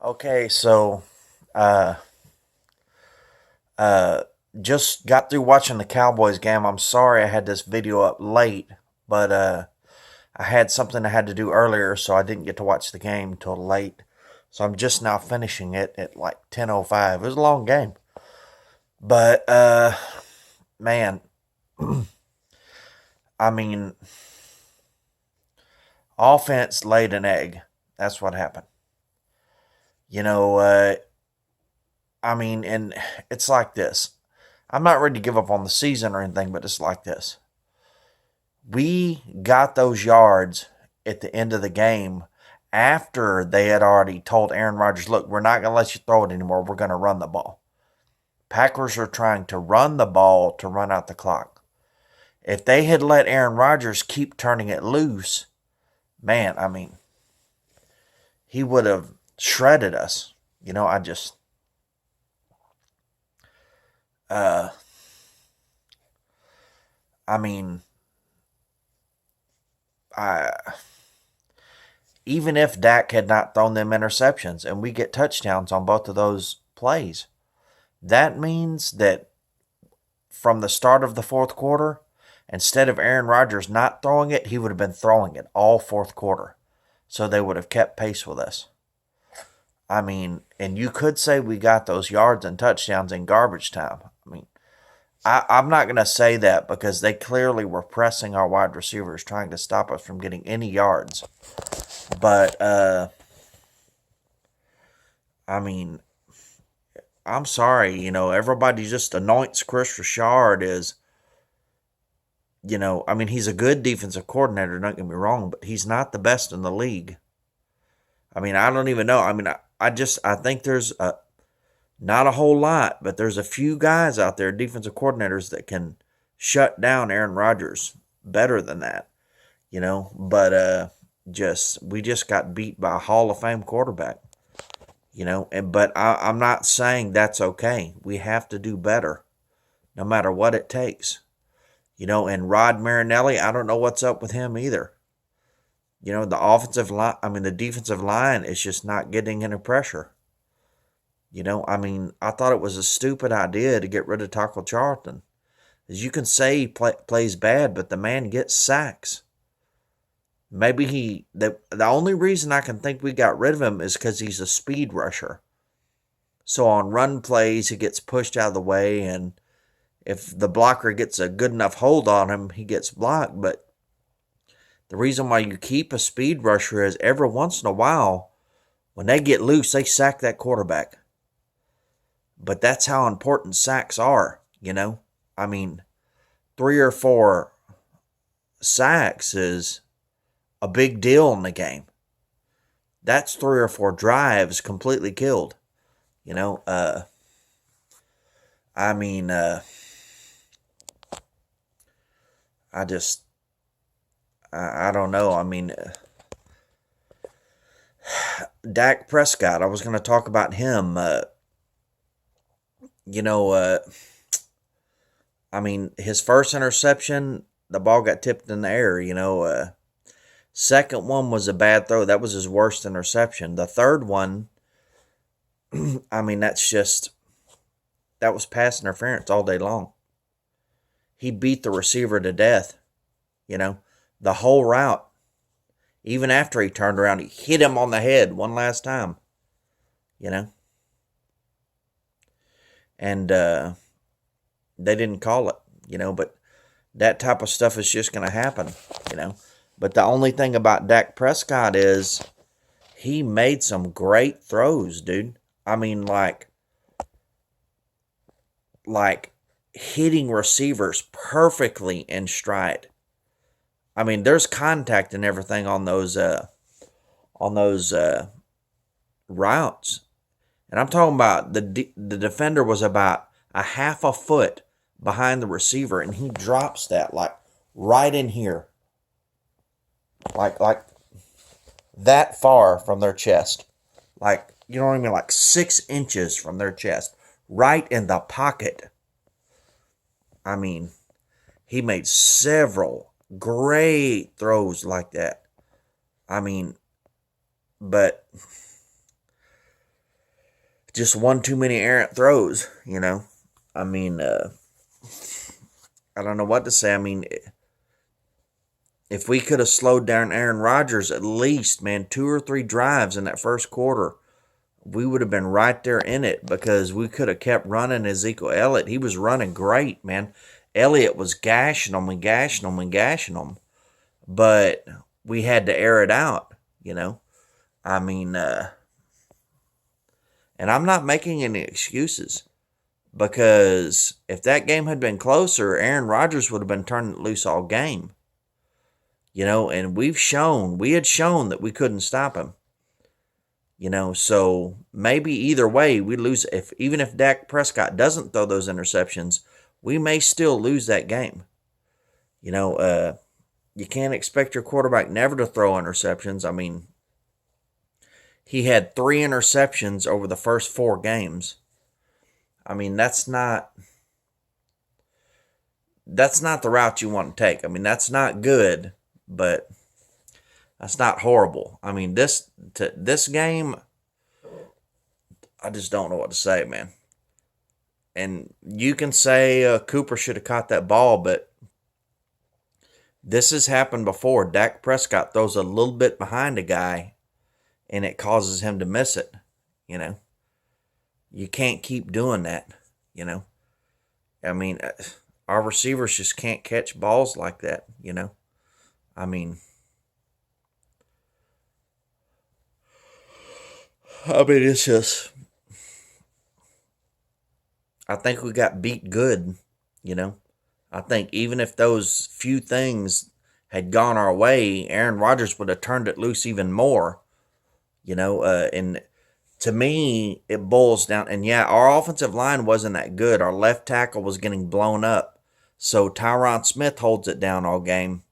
Okay, so uh uh just got through watching the Cowboys game. I'm sorry I had this video up late, but I had something I had to do earlier, so I didn't get to watch the game till late. So I'm just now finishing it at like 10:05. It was a long game. But man, I mean, offense laid an egg. That's what happened. You know, and it's like this. I'm not ready to give up on the season or anything, but it's like this. We got those yards at the end of the game after they had already told Aaron Rodgers, look, we're not going to let you throw it anymore. We're going to run the ball. Packers are trying to run the ball to run out the clock. If they had let Aaron Rodgers keep turning it loose, man, he would have shredded us. You know, uh, I mean, I, even if Dak had not thrown them interceptions and we get touchdowns on both of those plays, that means that from the start of the fourth quarter, instead of Aaron Rodgers not throwing it, he would have been throwing it all fourth quarter. So they would have kept pace with us. And you could say we got those yards and touchdowns in garbage time. I'm not going to say that because they clearly were pressing our wide receivers, trying to stop us from getting any yards. But, I mean, I'm sorry, everybody just anoints Chris Richard as, he's a good defensive coordinator, don't get me wrong, but he's not the best in the league. I don't even know. I think there's not a whole lot, but there's a few guys out there, defensive coordinators, that can shut down Aaron Rodgers better than that, but we just got beat by a Hall of Fame quarterback. But I'm not saying that's okay. We have to do better, no matter what it takes. And Rod Marinelli, I don't know what's up with him either. The offensive line, the defensive line is just not getting any pressure. I thought it was a stupid idea to get rid of Taco Charlton. As you can say, he plays bad, but the man gets sacks. Maybe the only reason I can think we got rid of him is because he's a speed rusher. So on run plays, he gets pushed out of the way, and if the blocker gets a good enough hold on him, he gets blocked. But the reason why you keep a speed rusher is every once in a while, when they get loose, they sack that quarterback. But that's how important sacks are, 3 or 4 sacks is a big deal in the game. That's 3 or 4 drives completely killed. You know, uh, I mean, uh, I just, I don't know. Dak Prescott, I was going to talk about him. You know, uh, his first interception, the ball got tipped in the air. Second one was a bad throw. That was his worst interception. The third one, that's just, that was pass interference all day long. He beat the receiver to death, you know, the whole route. Even after he turned around, he hit him on the head one last time, you know, and they didn't call it, but that type of stuff is just going to happen, you know. But the only thing about Dak Prescott is he made some great throws, dude. Like hitting receivers perfectly in stride. There's contact and everything on those routes, and I'm talking about the defender was about a half a foot behind the receiver, and he drops that like right in here, like that far from their chest, like you know what I mean, like 6 inches from their chest, right in the pocket. I mean, he made several great throws like that. I mean, but just one too many errant throws, I mean, I don't know what to say. I mean, if we could have slowed down Aaron Rodgers at least, man, 2 or 3 drives in that first quarter, we would have been right there in it because we could have kept running Ezekiel Elliott. He was running great, man. Elliott was gashing them and gashing them and gashing them. But we had to air it out, I mean, and I'm not making any excuses because if that game had been closer, Aaron Rodgers would have been turning it loose all game. And we had shown that we couldn't stop him. So maybe either way we lose. Even if Dak Prescott doesn't throw those interceptions, we may still lose that game. You can't expect your quarterback never to throw interceptions. I mean, he had 3 interceptions over the first 4 games. I mean, that's not the route you want to take. I mean, that's not good, but that's not horrible. I mean, this game, I just don't know what to say, man. And you can say Cooper should have caught that ball, but this has happened before. Dak Prescott throws a little bit behind a guy, and it causes him to miss it, You can't keep doing that, I mean, our receivers just can't catch balls like that, I mean, it's just, I think we got beat good, I think even if those few things had gone our way, Aaron Rodgers would have turned it loose even more, and to me, it boils down, and yeah, our offensive line wasn't that good. Our left tackle was getting blown up, so Tyron Smith holds it down all game.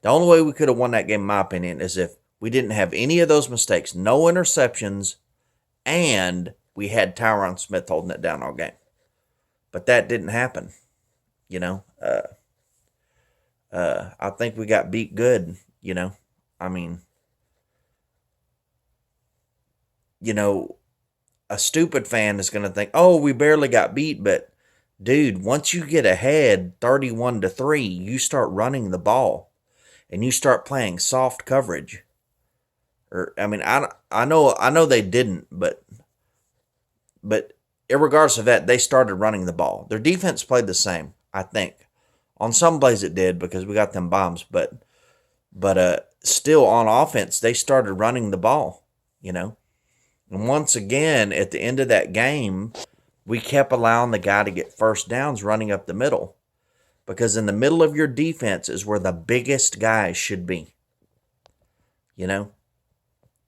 The only way we could have won that game, in my opinion, is if we didn't have any of those mistakes, no interceptions, and we had Tyron Smith holding it down all game. But that didn't happen, I think we got beat good, I mean, a stupid fan is going to think, oh, we barely got beat, but dude, once you get ahead 31-3, you start running the ball and you start playing soft coverage. I mean, I know they didn't, but regardless of that, they started running the ball. Their defense played the same, I think. On some plays it did because we got them bombs, but still on offense, they started running the ball, And once again, at the end of that game, we kept allowing the guy to get first downs running up the middle. Because in the middle of your defense is where the biggest guys should be.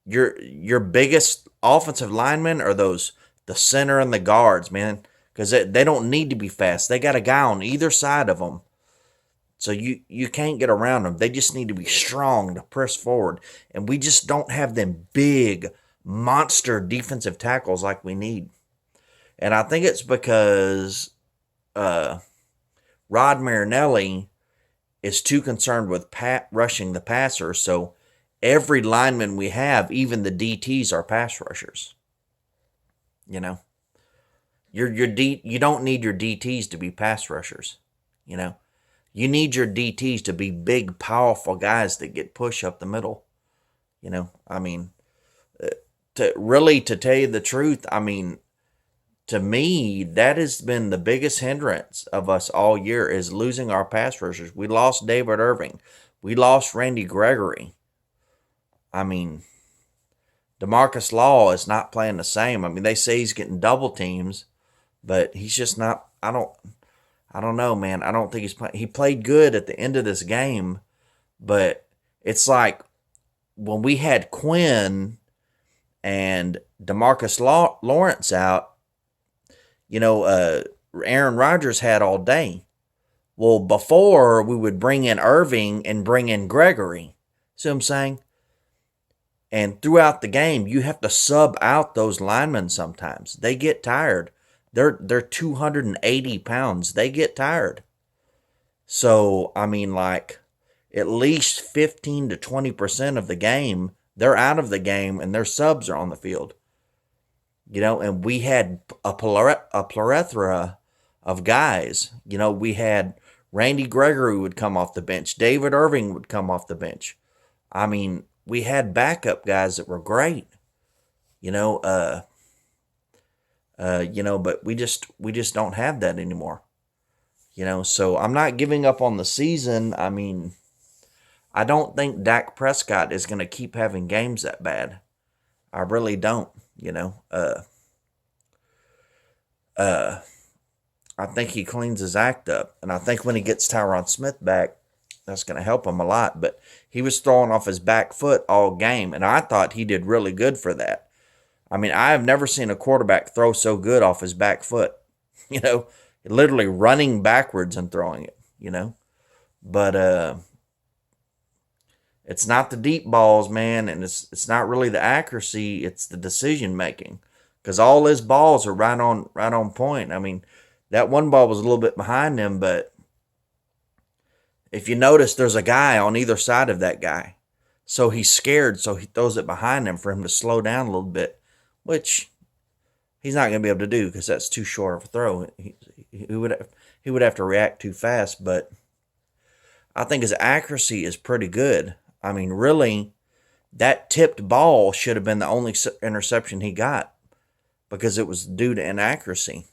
Your biggest offensive linemen are the center and the guards, man. Because they don't need to be fast. They got a guy on either side of them. So you can't get around them. They just need to be strong to press forward. And we just don't have them big monster defensive tackles like we need. And I think it's because Rod Marinelli is too concerned with rushing the passer. So every lineman we have, even the DTs, are pass rushers. You don't need your DTs to be pass rushers. You need your DTs to be big, powerful guys that get push up the middle. I mean, to tell you the truth, I mean, to me, that has been the biggest hindrance of us all year is losing our pass rushers. We lost David Irving. We lost Randy Gregory. I mean, DeMarcus Law is not playing the same. I mean, they say he's getting double teams, but he's just not. I don't know, man. I don't think he's playing. He played good at the end of this game, but it's like when we had Quinn and DeMarcus Lawrence out, Aaron Rodgers had all day. Well, before we would bring in Irving and bring in Gregory. See what I'm saying? And throughout the game, you have to sub out those linemen sometimes. They get tired. They're 280 pounds. They get tired. So, I mean, like, at least 15 to 20% of the game, they're out of the game and their subs are on the field. and we had a plethora of guys. We had Randy Gregory would come off the bench. David Irving would come off the bench. I mean, we had backup guys that were great. You know, but we just don't have that anymore. So I'm not giving up on the season. I mean, I don't think Dak Prescott is going to keep having games that bad. I really don't. I think he cleans his act up, and I think when he gets Tyron Smith back, that's going to help him a lot. But he was throwing off his back foot all game, and I thought he did really good for that. I mean, I have never seen a quarterback throw so good off his back foot. Literally running backwards and throwing it. But it's not the deep balls, man, and it's not really the accuracy, it's the decision making. Because all his balls are right on point. I mean, that one ball was a little bit behind him, but if you notice, there's a guy on either side of that guy. So he's scared, so he throws it behind him for him to slow down a little bit, which he's not going to be able to do because that's too short of a throw. He would have to react too fast, but I think his accuracy is pretty good. I mean, really, that tipped ball should have been the only interception he got because it was due to inaccuracy,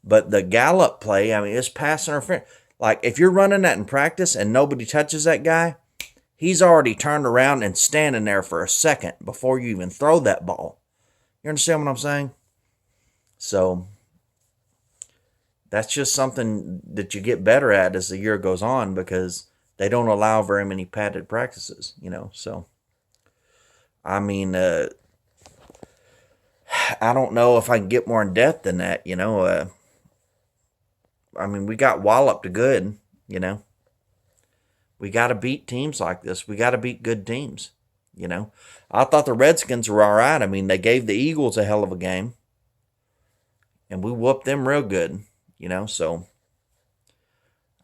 But the Gallup play, I mean, it's pass interference. Like, if you're running that in practice and nobody touches that guy, he's already turned around and standing there for a second before you even throw that ball. You understand what I'm saying? So, that's just something that you get better at as the year goes on because they don't allow very many padded practices, So, I mean, I don't know if I can get more in depth than that, I mean, we got walloped good, We got to beat teams like this. We got to beat good teams, I thought the Redskins were all right. I mean, they gave the Eagles a hell of a game. And we whooped them real good, So,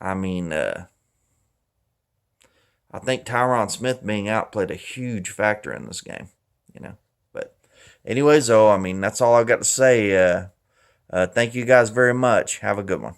I mean, I think Tyron Smith being out played a huge factor in this game, But anyways, though, I mean, that's all I've got to say. Thank you guys very much. Have a good one.